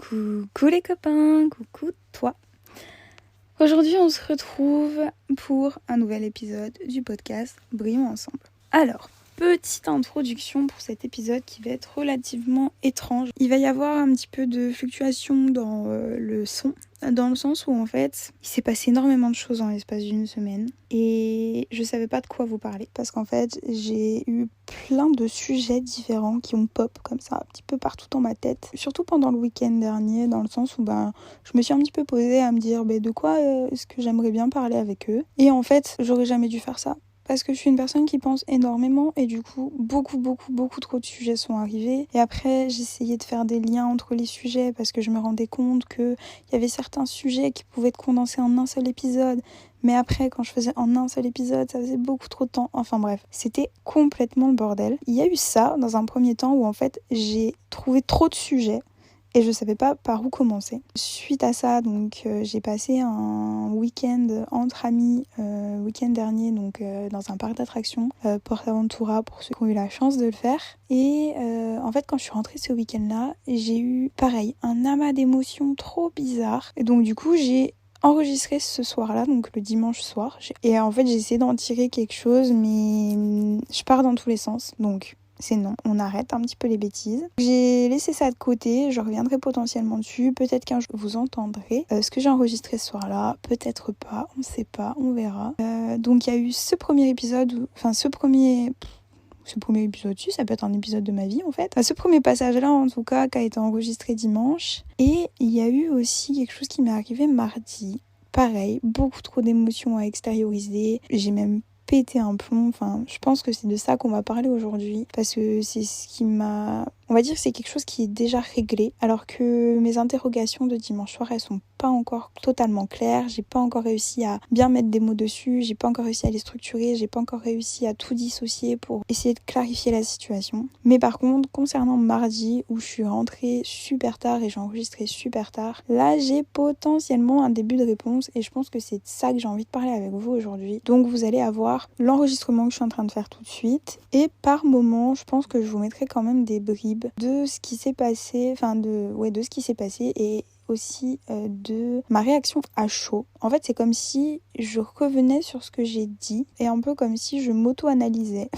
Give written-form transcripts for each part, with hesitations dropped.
Coucou les copains, coucou toi. Aujourd'hui on se retrouve pour un nouvel épisode du podcast Brillons ensemble. Alors, petite introduction pour cet épisode qui va être relativement étrange. Il va y avoir un petit peu de fluctuation dans le son, dans le sens où en fait il s'est passé énormément de choses en l'espace d'une semaine et je savais pas de quoi vous parler parce qu'en fait j'ai eu plein de sujets différents qui ont pop comme ça un petit peu partout dans ma tête, surtout pendant le week-end dernier, dans le sens où je me suis un petit peu posée à me dire de quoi est-ce que j'aimerais bien parler avec eux, et en fait j'aurais jamais dû faire ça. Parce que je suis une personne qui pense énormément et du coup, beaucoup trop de sujets sont arrivés. Et après, j'essayais de faire des liens entre les sujets parce que je me rendais compte qu'il y avait certains sujets qui pouvaient être condensés en un seul épisode. Mais après, quand je faisais en un seul épisode, ça faisait beaucoup trop de temps. Enfin bref, c'était complètement le bordel. Il y a eu ça dans un premier temps où en fait, j'ai trouvé trop de sujets. Et je savais pas par où commencer. Suite à ça, donc j'ai passé un week-end entre amis, week-end dernier, donc dans un parc d'attractions, PortAventura pour ceux qui ont eu la chance de le faire. Et en fait, quand je suis rentrée ce week-end-là, j'ai eu pareil un amas d'émotions trop bizarres. Et donc du coup, j'ai enregistré ce soir-là, donc le dimanche soir. Et en fait, j'ai essayé d'en tirer quelque chose, mais je pars dans tous les sens, donc c'est non, on arrête un petit peu les bêtises. J'ai laissé ça de côté, je reviendrai potentiellement dessus, peut-être qu'un jour vous entendrez ce que j'ai enregistré ce soir-là, peut-être pas, on sait pas, on verra. Donc il y a eu ce premier épisode, ce premier épisode, si ça peut être un épisode de ma vie en fait. Ce premier passage-là en tout cas qui a été enregistré dimanche. Et il y a eu aussi quelque chose qui m'est arrivé mardi. Pareil, beaucoup trop d'émotions à extérioriser. J'ai même pété un plomb, je pense que c'est de ça qu'on va parler aujourd'hui, parce que c'est ce qui m'a... On va dire que c'est quelque chose qui est déjà réglé, alors que mes interrogations de dimanche soir, elles sont pas encore totalement claires, j'ai pas encore réussi à bien mettre des mots dessus, j'ai pas encore réussi à les structurer, j'ai pas encore réussi à tout dissocier pour essayer de clarifier la situation. Mais par contre, concernant mardi, où je suis rentrée super tard et j'ai enregistré super tard, là j'ai potentiellement un début de réponse et je pense que c'est de ça que j'ai envie de parler avec vous aujourd'hui. Donc vous allez avoir l'enregistrement que je suis en train de faire tout de suite, et par moment, je pense que je vous mettrai quand même des bribes de ce qui s'est passé, de ce qui s'est passé et aussi de ma réaction à chaud. En fait, c'est comme si je revenais sur ce que j'ai dit et un peu comme si je m'auto-analysais.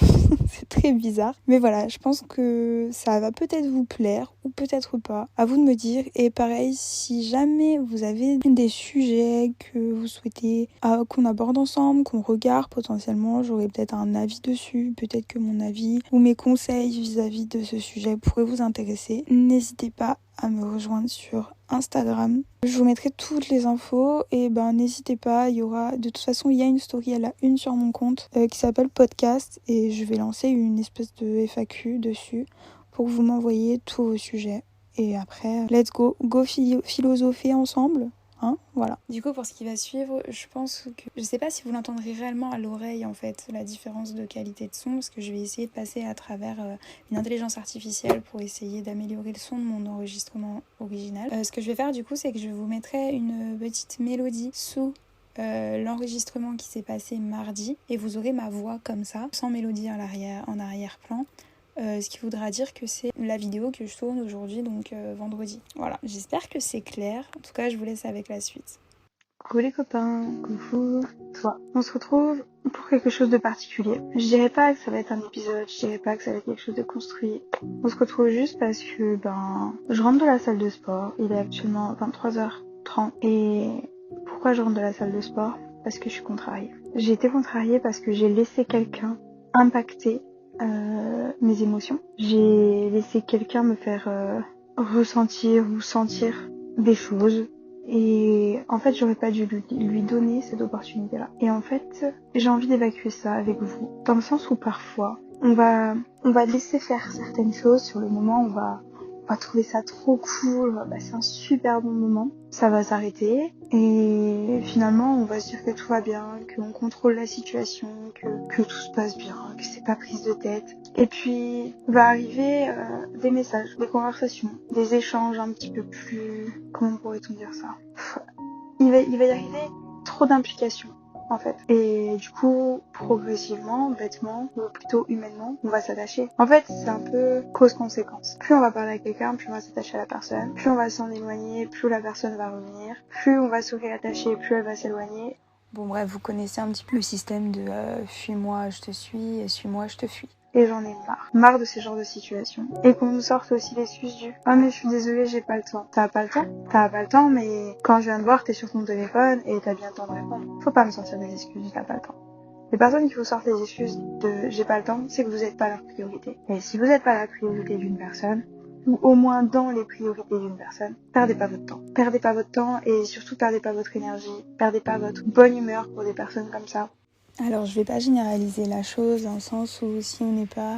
C'est très bizarre. Mais voilà, je pense que ça va peut-être vous plaire ou peut-être pas. À vous de me dire. Et pareil, si jamais vous avez des sujets que vous souhaitez qu'on aborde ensemble, qu'on regarde potentiellement, j'aurai peut-être un avis dessus. Peut-être que mon avis ou mes conseils vis-à-vis de ce sujet pourraient vous intéresser. N'hésitez pas à me rejoindre sur Instagram. Je vous mettrai toutes les infos et n'hésitez pas, il y aura, de toute façon il y a une story à la une sur mon compte qui s'appelle podcast et je vais lancer une espèce de FAQ dessus pour que vous m'envoyiez tous vos sujets. Et après, let's go philosopher ensemble. Voilà. Du coup, pour ce qui va suivre, je pense que... Je sais pas si vous l'entendrez réellement à l'oreille, en fait, la différence de qualité de son, parce que je vais essayer de passer à travers une intelligence artificielle pour essayer d'améliorer le son de mon enregistrement original. Ce que je vais faire, du coup, c'est que je vous mettrai une petite mélodie sous l'enregistrement qui s'est passé mardi, et vous aurez ma voix comme ça, sans mélodie en arrière-plan. Ce qui voudra dire que c'est la vidéo que je tourne aujourd'hui, donc vendredi. Voilà, j'espère que c'est clair. En tout cas, je vous laisse avec la suite. Coucou les copains, coucou toi. On se retrouve pour quelque chose de particulier. Je dirais pas que ça va être un épisode, je dirais pas que ça va être quelque chose de construit. On se retrouve juste parce que je rentre de la salle de sport. Il est actuellement 23h30. Et pourquoi je rentre de la salle de sport ? Parce que je suis contrariée. J'ai été contrariée parce que j'ai laissé quelqu'un impacter mes émotions. J'ai laissé quelqu'un me faire ressentir ou sentir des choses. Et en fait, j'aurais pas dû lui donner cette opportunité-là. Et en fait, j'ai envie d'évacuer ça avec vous. Dans le sens où parfois, on va laisser faire certaines choses sur le moment, on va trouver ça trop cool, c'est un super bon moment. Ça va s'arrêter et finalement on va se dire que tout va bien, qu'on contrôle la situation, que tout se passe bien, que c'est pas prise de tête. Et puis va arriver des messages, des conversations, des échanges un petit peu plus... Comment pourrait-on dire ça ? Il va y arriver trop d'implications. en fait. Et du coup, progressivement, bêtement, ou plutôt humainement, on va s'attacher. En fait, c'est un peu cause-conséquence. Plus on va parler à quelqu'un, plus on va s'attacher à la personne. Plus on va s'en éloigner, plus la personne va revenir. Plus on va se réattacher, plus elle va s'éloigner. Bon bref, vous connaissez un petit peu le système de fuis-moi, je te suis, et suis-moi, je te fuis. Et j'en ai marre de ces genres de situations. Et qu'on nous sorte aussi l'excuse du « Ah mais je suis désolée, j'ai pas le temps ». T'as pas le temps ? T'as pas le temps, mais quand je viens de voir, t'es sur ton téléphone et t'as bien le temps de répondre. Faut pas me sortir des excuses du « t'as pas le temps ». Les personnes qui vous sortent les excuses de « j'ai pas le temps », c'est que vous êtes pas leur priorité. Et si vous êtes pas la priorité d'une personne, ou au moins dans les priorités d'une personne, perdez pas votre temps. Perdez pas votre temps et surtout perdez pas votre énergie, perdez pas votre bonne humeur pour des personnes comme ça. Alors je vais pas généraliser la chose dans le sens où si on n'est pas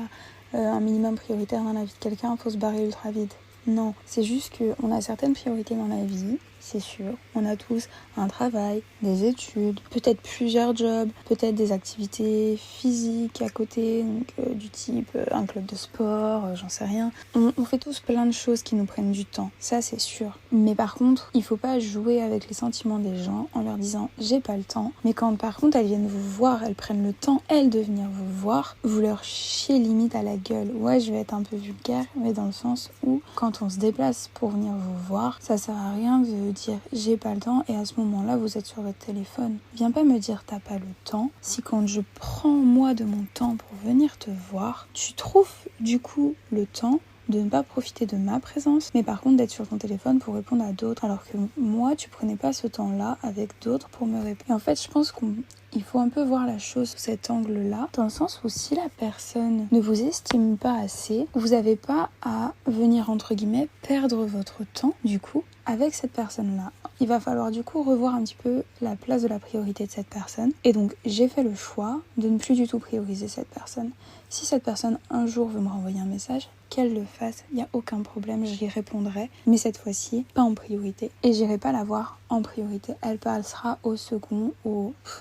un minimum prioritaire dans la vie de quelqu'un, il faut se barrer ultra vite. Non, c'est juste qu'on a certaines priorités dans la vie, c'est sûr. On a tous un travail, des études, peut-être plusieurs jobs, peut-être des activités physiques à côté, donc du type un club de sport, j'en sais rien. On fait tous plein de choses qui nous prennent du temps, ça c'est sûr. Mais par contre, il faut pas jouer avec les sentiments des gens en leur disant j'ai pas le temps. Mais quand par contre elles viennent vous voir, elles prennent le temps, elles, de venir vous voir, vous leur chiez limite à la gueule. Ouais, je vais être un peu vulgaire, mais dans le sens où quand on se déplace pour venir vous voir, ça sert à rien de dire j'ai pas le temps et à ce moment-là vous êtes sur votre téléphone. Viens pas me dire t'as pas le temps si quand je prends moi de mon temps pour venir te voir, tu trouves du coup le temps de ne pas profiter de ma présence, mais par contre d'être sur ton téléphone pour répondre à d'autres, alors que moi tu prenais pas ce temps-là avec d'autres pour me répondre. Et en fait je pense qu'il faut un peu voir la chose sous cet angle-là, dans le sens où si la personne ne vous estime pas assez, vous n'avez pas à venir entre guillemets perdre votre temps du coup avec cette personne-là. Il va falloir du coup revoir un petit peu la place de la priorité de cette personne. Et donc j'ai fait le choix de ne plus du tout prioriser cette personne. Si cette personne un jour veut me renvoyer un message, qu'elle le fasse, il n'y a aucun problème, je lui répondrai, mais cette fois-ci, pas en priorité. Et j'irai pas la voir en priorité. Elle passera au second,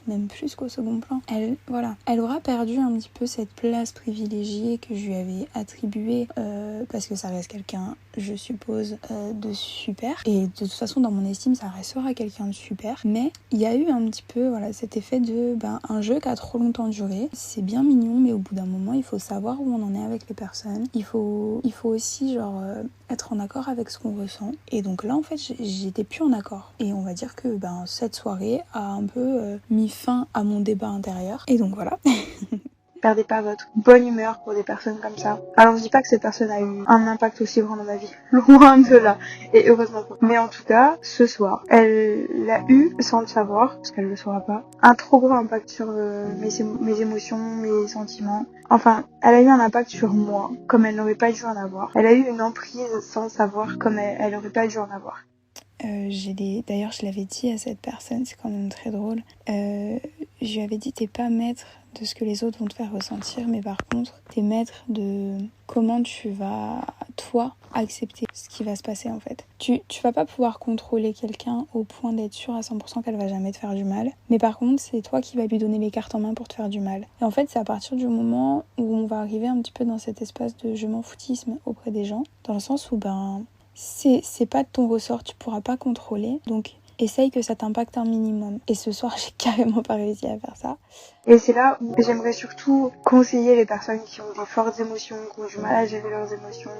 même plus qu'au second plan. Elle aura perdu un petit peu cette place privilégiée que je lui avais attribuée, parce que ça reste quelqu'un, je suppose, de super. Et de toute façon, dans mon estime, ça restera quelqu'un de super. Mais il y a eu un petit peu, cet effet de, un jeu qui a trop longtemps duré. C'est bien mignon, mais au bout d'un moment, il faut savoir où on en est avec les personnes. Il faut aussi être en accord avec ce qu'on ressent. Et donc là en fait j'étais plus en accord. Et on va dire que cette soirée a un peu mis fin à mon débat intérieur. Et donc voilà. Perdez pas votre bonne humeur pour des personnes comme ça. Alors je dis pas que cette personne a eu un impact aussi grand dans ma vie, loin de là, et heureusement pas. Mais en tout cas, ce soir, elle l'a eu, sans le savoir, parce qu'elle le saura pas, un trop gros impact sur mes émotions, mes sentiments. Enfin, elle a eu un impact sur moi, comme elle n'aurait pas dû en avoir. Elle a eu une emprise sans le savoir, comme elle n'aurait pas dû en avoir. D'ailleurs, je l'avais dit à cette personne, c'est quand même très drôle. Je lui avais dit, t'es pas maître de ce que les autres vont te faire ressentir, mais par contre, t'es maître de comment tu vas, toi, accepter ce qui va se passer en fait. Tu vas pas pouvoir contrôler quelqu'un au point d'être sûr à 100% qu'elle va jamais te faire du mal, mais par contre, c'est toi qui vas lui donner les cartes en main pour te faire du mal. Et en fait, c'est à partir du moment où on va arriver un petit peu dans cet espace de je m'en foutisme auprès des gens, dans le sens où c'est pas de ton ressort, tu pourras pas contrôler, donc essaye que ça t'impacte un minimum. Et ce soir, j'ai carrément pas réussi à faire ça. Et c'est là où j'aimerais surtout conseiller les personnes qui ont des fortes émotions, qui ont du mal à gérer leurs émotions,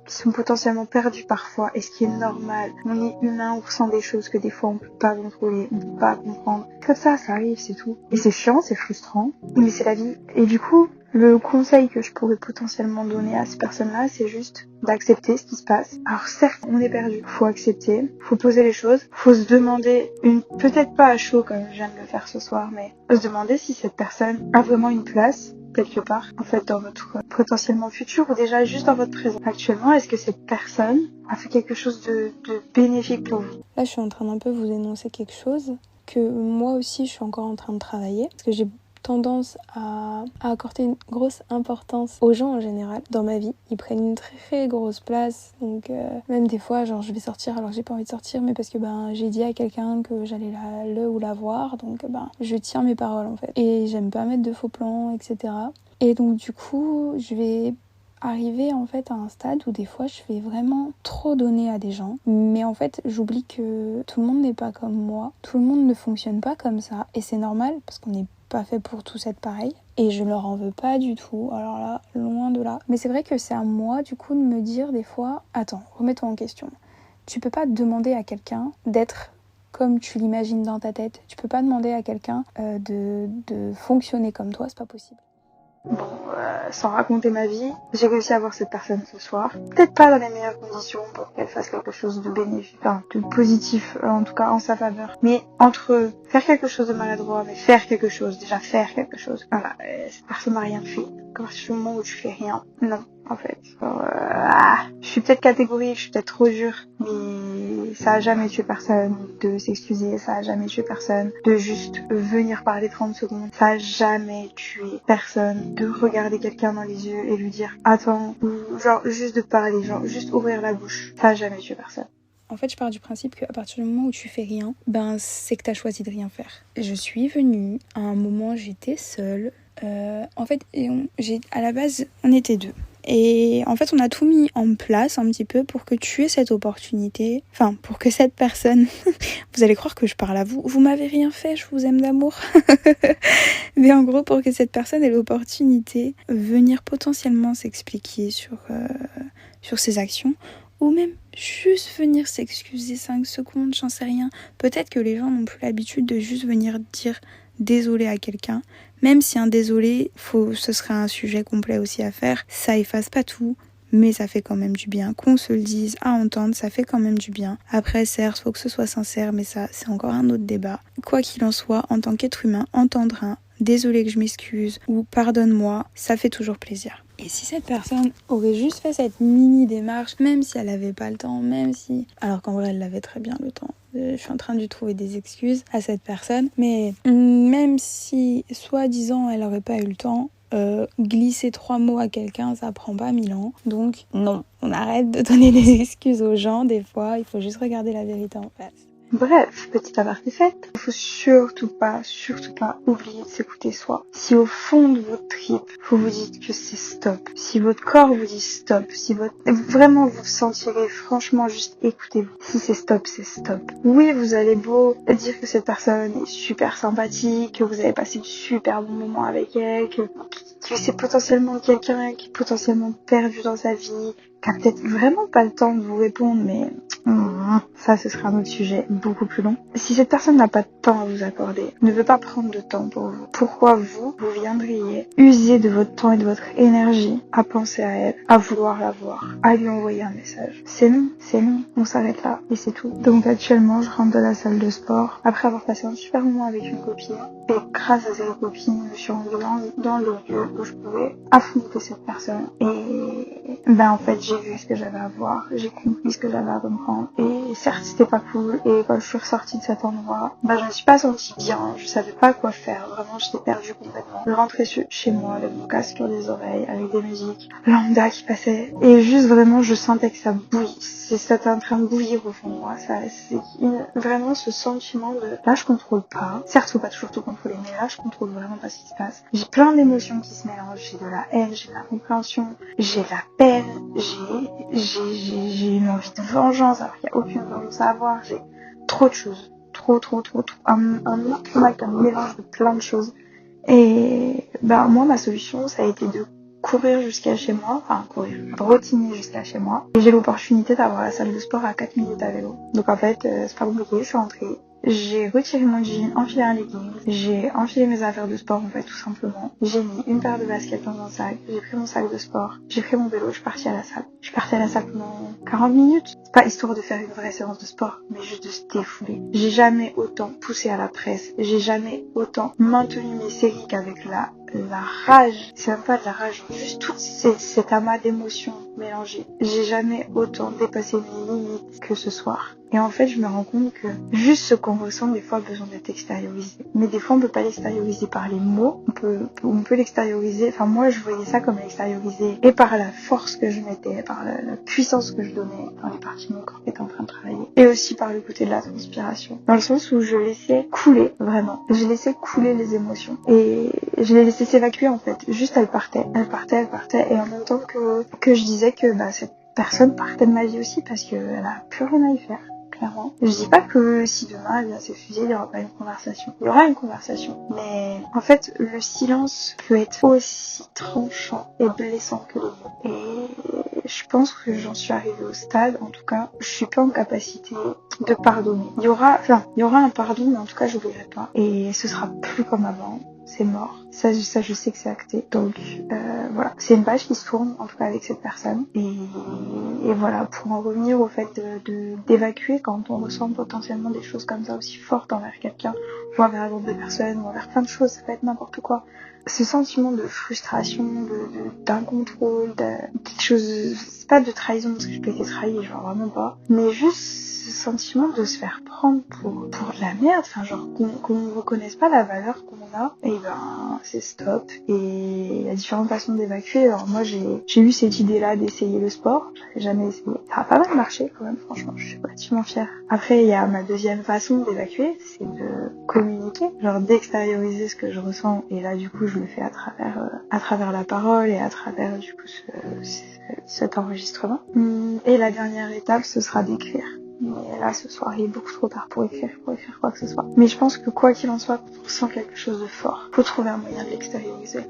qui sont potentiellement perdues parfois, et ce qui est normal. On est humain, on ressent des choses que des fois on peut pas contrôler, on peut pas comprendre. Comme ça arrive, c'est tout. Et c'est chiant, c'est frustrant, mais c'est la vie. Et du coup, le conseil que je pourrais potentiellement donner à ces personnes-là, c'est juste d'accepter ce qui se passe. Alors certes, on est perdu. Faut accepter, faut poser les choses, faut se demander peut-être pas à chaud comme je viens de le faire ce soir, mais se demander si cette personne a vraiment une place quelque part, en fait, dans votre potentiellement futur ou déjà juste dans votre présent. Actuellement, est-ce que cette personne a fait quelque chose de bénéfique pour vous? Là, je suis en train d'un peu vous énoncer quelque chose que moi aussi, je suis encore en train de travailler, parce que j'ai tendance à accorder une grosse importance aux gens en général dans ma vie. Ils prennent une très grosse place, donc même des fois je vais sortir alors que j'ai pas envie de sortir, mais parce que j'ai dit à quelqu'un que j'allais le ou la voir, donc je tiens mes paroles en fait. Et j'aime pas mettre de faux plans, etc. Et donc du coup je vais arriver en fait à un stade où des fois je vais vraiment trop donner à des gens, mais en fait j'oublie que tout le monde n'est pas comme moi, tout le monde ne fonctionne pas comme ça, et c'est normal parce qu'on n'est pas fait pour tous être pareil, et je leur en veux pas du tout, alors là, loin de là. Mais c'est vrai que c'est à moi du coup de me dire des fois, attends, remets-toi en question. Tu peux pas demander à quelqu'un d'être comme tu l'imagines dans ta tête. Tu peux pas demander à quelqu'un de fonctionner comme toi, c'est pas possible. Bon, sans raconter ma vie, j'ai réussi à voir cette personne ce soir. Peut-être pas dans les meilleures conditions pour qu'elle fasse quelque chose de bénéfique, enfin, de positif, en tout cas en sa faveur. Mais entre faire quelque chose de maladroit, mais faire quelque chose, déjà faire quelque chose, voilà, cette personne n'a rien fait. À partir du moment où tu fais rien, non, en fait. Je suis peut-être catégorique, je suis peut-être trop dure, mais ça a jamais tué personne de s'excuser, ça a jamais tué personne de juste venir parler 30 secondes, ça a jamais tué personne de regarder quelqu'un dans les yeux et lui dire attends, ou genre juste de parler, genre juste ouvrir la bouche, ça a jamais tué personne. En fait, je pars du principe qu'à partir du moment où tu fais rien, ben c'est que t'as choisi de rien faire. Je suis venue, à un moment j'étais seule, en fait, à la base, on était deux. Et en fait, on a tout mis en place un petit peu pour que tu aies cette opportunité. Enfin, pour que cette personne... vous allez croire que je parle à vous. Vous m'avez rien fait, je vous aime d'amour. Mais en gros, pour que cette personne ait l'opportunité de venir potentiellement s'expliquer sur ses actions. Ou même juste venir s'excuser 5 secondes, j'en sais rien. Peut-être que les gens n'ont plus l'habitude de juste venir dire désolé à quelqu'un. Même si un désolé, ce serait un sujet complet aussi à faire. Ça efface pas tout, mais ça fait quand même du bien. Qu'on se le dise, à entendre, ça fait quand même du bien. Après, certes, faut que ce soit sincère, mais ça, c'est encore un autre débat. Quoi qu'il en soit, en tant qu'être humain, entendre un désolé que je m'excuse ou pardonne-moi, ça fait toujours plaisir. Et si cette personne aurait juste fait cette mini démarche, même si elle avait pas le temps, même si... Alors qu'en vrai, elle avait très bien le temps. Je suis en train de lui trouver des excuses à cette personne. Mais même si, soi-disant, elle aurait pas eu le temps, glisser 3 mots à quelqu'un, ça prend pas 1000 ans. Donc non, on arrête de donner des excuses aux gens. Des fois, il faut juste regarder la vérité en face. Bref, petite aparté faite, il faut surtout pas oublier de s'écouter soi. Si au fond de votre trip, vous vous dites que c'est stop, si votre corps vous dit stop, vraiment vous sentirez franchement juste écoutez-vous. Si c'est stop, c'est stop. Oui, vous allez beau dire que cette personne est super sympathique, que vous avez passé de super bons moments avec elle, que c'est potentiellement quelqu'un qui est potentiellement perdu dans sa vie, qui a peut-être vraiment pas le temps de vous répondre, mais ça ce sera un autre sujet beaucoup plus long. Si cette personne n'a pas de temps à vous accorder, ne veut pas prendre de temps pour vous, pourquoi vous viendriez user de votre temps et de votre énergie à penser à elle, à vouloir la voir, à lui envoyer un message? C'est non, on s'arrête là et c'est tout. Donc actuellement je rentre de la salle de sport après avoir passé un super moment avec une copine, et grâce à cette copine je me suis rendue dans le lieu où je pouvais affronter cette personne, et en fait j'ai vu ce que j'avais à voir, j'ai compris ce que j'avais à comprendre, et certes c'était pas cool, et quand je suis ressortie de cet endroit, je me suis pas sentie bien, je savais pas quoi faire, vraiment j'étais perdue complètement. Je rentrais chez moi avec mon casque sur les oreilles, avec des musiques lambda qui passaient, et juste vraiment je sentais que ça bouillit, c'était en train de bouillir au fond de moi, vraiment ce sentiment de là je contrôle pas, certes faut pas toujours tout contrôler, mais là je contrôle vraiment pas ce qui se passe. J'ai plein d'émotions qui se mélangent, j'ai de la haine, j'ai de la compréhension, j'ai de la peine, j'ai une envie de vengeance alors qu'il n'y a aucune vengeance à avoir, j'ai trop de choses, trop, un mélange de plein de choses. Et moi ma solution ça a été de courir jusqu'à chez moi, rotiner jusqu'à chez moi. Et j'ai l'opportunité d'avoir la salle de sport à 4 minutes à vélo. Donc en fait, c'est pas compliqué, je suis rentrée. J'ai retiré mon jean, enfilé un legging, j'ai enfilé mes affaires de sport en fait tout simplement. J'ai mis une paire de baskets dans un sac, j'ai pris mon sac de sport, j'ai pris mon vélo, je suis partie à la salle. Je suis partie à la salle pendant 40 minutes. C'est pas histoire de faire une vraie séance de sport, mais juste de se défouler. J'ai jamais autant poussé à la presse, j'ai jamais autant maintenu mes séries qu'avec la rage. C'est même pas de la rage, juste tout cet amas d'émotions mélangé. J'ai jamais autant dépassé mes limites que ce soir. Et en fait, je me rends compte que juste ce qu'on ressent, des fois, a besoin d'être extériorisé. Mais des fois, on peut pas l'extérioriser par les mots. On peut l'extérioriser. Enfin, moi, je voyais ça comme l'extérioriser. Et par la force que je mettais, par la puissance que je donnais dans les parties de mon corps qui étaient en train de travailler. Et aussi par le côté de la transpiration. Dans le sens où je laissais couler, vraiment. Je laissais couler les émotions. Et je les laissais s'évacuer, en fait. Juste, elles partaient. Et en même temps que je disais que, cette personne partait de ma vie aussi parce qu'elle a plus rien à y faire. Clairement. Je dis pas que si demain elle vient s'effuser, il y aura pas une conversation. Il y aura une conversation. Mais en fait, le silence peut être aussi tranchant et blessant que les mots. Et je pense que j'en suis arrivée au stade, en tout cas, je suis pas en capacité de pardonner. Il y aura un pardon, mais en tout cas, j'oublierai pas. Et ce sera plus comme avant. C'est mort. Ça, je sais que c'est acté. Donc, voilà. C'est une page qui se tourne, en tout cas, avec cette personne. Et voilà, pour en revenir au fait d'évacuer quand on ressent potentiellement des choses comme ça aussi fortes envers quelqu'un, ou envers d'autres personnes, ou envers plein de choses, ça peut être n'importe quoi. Ce sentiment de frustration, d'incontrôle, quelque chose, c'est pas de trahison parce que je peux être trahie, genre vraiment pas, mais juste ce sentiment de se faire prendre pour de la merde, enfin genre qu'on reconnaisse pas la valeur qu'on a, et c'est stop. Et il y a différentes façons d'évacuer. Alors moi j'ai eu cette idée là d'essayer le sport, j'avais jamais essayé, ça a pas mal marché quand même, franchement je suis relativement fière. Après il y a ma deuxième façon d'évacuer, c'est de communiquer, genre d'extérioriser ce que je ressens, et là du coup je le fais à travers la parole et à travers du coup cet enregistrement. Et la dernière étape ce sera d'écrire. Mais là, ce soir, il est beaucoup trop tard pour écrire quoi que ce soit. Mais je pense que quoi qu'il en soit, quand on ressent quelque chose de fort, faut trouver un moyen de l'extérioriser.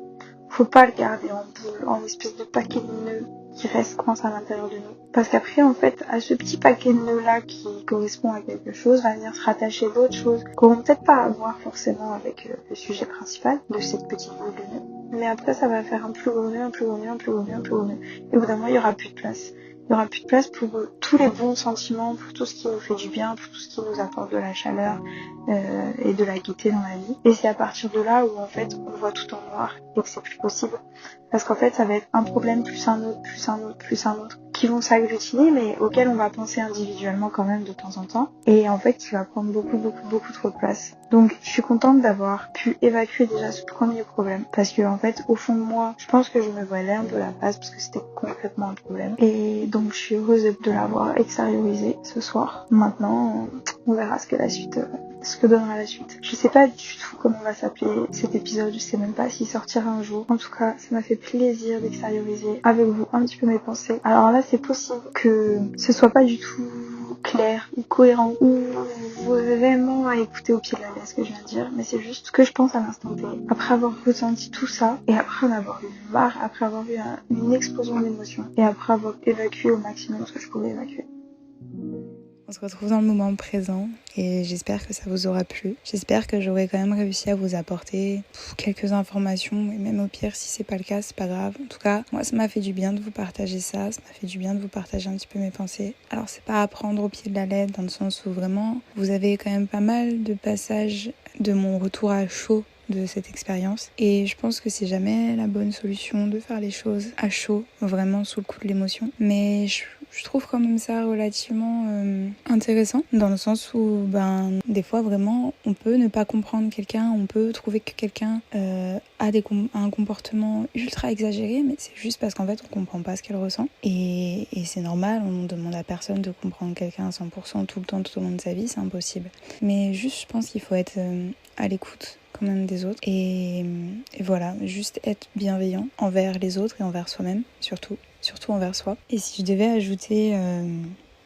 Faut pas le garder en boule, en espèce de paquet de nœuds qui reste coincé à l'intérieur de nous. Parce qu'après, en fait, à ce petit paquet de nœuds-là qui correspond à quelque chose, va venir se rattacher d'autres choses qu'on va peut-être pas avoir forcément avec le sujet principal de cette petite boule de nœuds. Mais après, ça va faire un plus gros nœud. Et au bout d'un moment, il y aura plus de place. Il n'y aura plus de place pour tous les bons sentiments, pour tout ce qui nous fait du bien, pour tout ce qui nous apporte de la chaleur et de la gaieté dans la vie. Et c'est à partir de là où en fait on voit tout en noir et que c'est plus possible. Parce qu'en fait ça va être un problème plus un autre qui vont s'agglutiner mais auxquels on va penser individuellement quand même de temps en temps. Et en fait qui va prendre beaucoup trop de place. Donc je suis contente d'avoir pu évacuer déjà ce premier problème. Parce que en fait au fond de moi, je pense que je me voilais un peu la face parce que c'était concrètement un problème. Et donc je suis heureuse de l'avoir extériorisé ce soir. Maintenant, on verra ce que donnera la suite. Je sais pas du tout comment va s'appeler cet épisode, je sais même pas s'il sortira un jour. En tout cas, ça m'a fait plaisir d'extérioriser avec vous un petit peu mes pensées. Alors là, c'est possible que ce soit pas du tout clair ou cohérent ou vraiment à écouter au pied de la lettre ce que je viens de dire, mais c'est juste ce que je pense à l'instant T. Après avoir ressenti tout ça et après en avoir eu marre, après avoir eu une explosion d'émotions et après avoir évacué au maximum ce que je pouvais évacuer. On se retrouve dans le moment présent et j'espère que ça vous aura plu. J'espère que j'aurai quand même réussi à vous apporter quelques informations, et même au pire, si c'est pas le cas, c'est pas grave. En tout cas, moi, ça m'a fait du bien de vous partager ça m'a fait du bien de vous partager un petit peu mes pensées. Alors, c'est pas à prendre au pied de la lettre, dans le sens où vraiment, vous avez quand même pas mal de passages de mon retour à chaud de cette expérience. Et je pense que c'est jamais la bonne solution de faire les choses à chaud, vraiment sous le coup de l'émotion. Mais je trouve quand même ça relativement intéressant, dans le sens où des fois vraiment on peut ne pas comprendre quelqu'un, on peut trouver que quelqu'un a un comportement ultra exagéré, mais c'est juste parce qu'en fait on comprend pas ce qu'elle ressent. Et c'est normal, on demande à personne de comprendre quelqu'un à 100% tout le temps, tout au long de sa vie, c'est impossible. Mais juste je pense qu'il faut être à l'écoute quand même des autres et voilà, juste être bienveillant envers les autres et envers soi-même, surtout envers soi. Et si je devais ajouter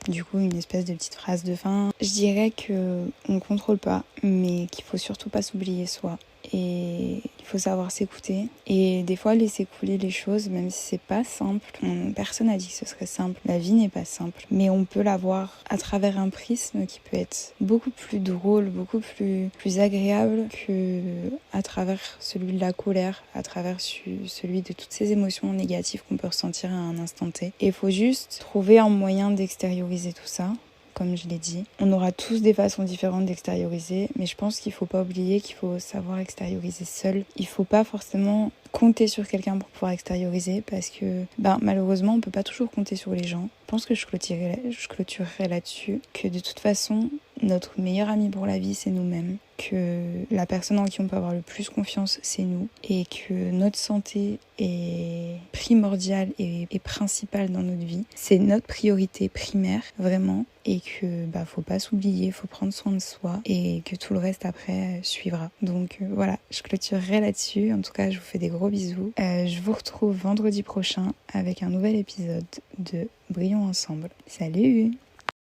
du coup une espèce de petite phrase de fin, je dirais que on contrôle pas, mais qu'il faut surtout pas s'oublier soi. Et il faut savoir s'écouter et des fois laisser couler les choses, même si c'est pas simple. Personne n'a dit que ce serait simple, la vie n'est pas simple, mais on peut la voir à travers un prisme qui peut être beaucoup plus drôle, beaucoup plus agréable que à travers celui de la colère, à travers celui de toutes ces émotions négatives qu'on peut ressentir à un instant T. Et il faut juste trouver un moyen d'extérioriser tout ça. comme je l'ai dit. On aura tous des façons différentes d'extérioriser, mais je pense qu'il faut pas oublier qu'il faut savoir extérioriser seul. Il faut pas forcément compter sur quelqu'un pour pouvoir extérioriser parce que malheureusement on peut pas toujours compter sur les gens. Je pense que je clôturerai là-dessus que de toute façon notre meilleur ami pour la vie c'est nous-mêmes, que la personne en qui on peut avoir le plus confiance c'est nous et que notre santé est primordiale et principale dans notre vie. C'est notre priorité primaire vraiment et que faut pas s'oublier, faut prendre soin de soi et que tout le reste après suivra. Donc voilà, je clôturerai là-dessus. En tout cas, je vous fais des gros bisous. Je vous retrouve vendredi prochain avec un nouvel épisode de Brillons ensemble. Salut!